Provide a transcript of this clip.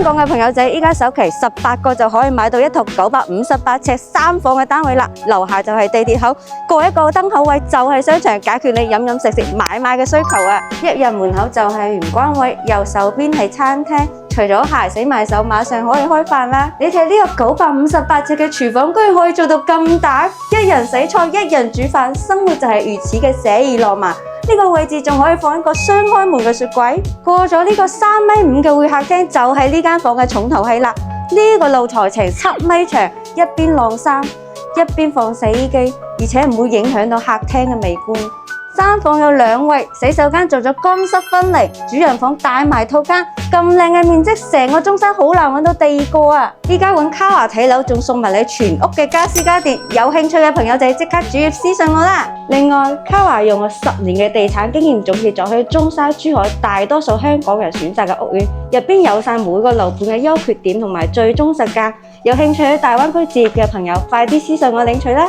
香港嘅朋友仔，依家首期18個就可以買到一套958尺3房嘅單位啦。樓下就係地鐵口，過一個燈口位就係商場，解決你飲飲食食買賣嘅需求啊！一入門口就係玄關位，右手邊係餐廳。除咗鞋洗埋手，馬上可以開飯啦！你睇呢個958尺嘅廚房，居然可以做到咁大，一人洗菜，一人煮飯，生活就係如此嘅寫意浪漫。呢個位置仲可以放一個雙開門嘅雪櫃。過咗呢個3.5米嘅會客廳，就係呢間房嘅重頭戲啦。呢個露台程7米長，一邊晾衫，一邊放洗衣機，而且唔會影響到客廳嘅美觀。3房有2衛，洗手間做咗乾濕分離，主人房帶埋套間，咁靚嘅面積，成個中山好難揾到第二個啊！依家揾卡華睇樓，仲送埋你全屋嘅家私家電，有興趣嘅朋友仔即刻主頁私信我啦！另外，卡華用咗10年嘅地產經驗總結咗去中山、珠海大多數香港人選擇嘅屋苑，入邊有晒每個樓盤嘅優缺點同埋最終實價。有興趣喺大灣區置業嘅朋友，快啲私信我領取啦！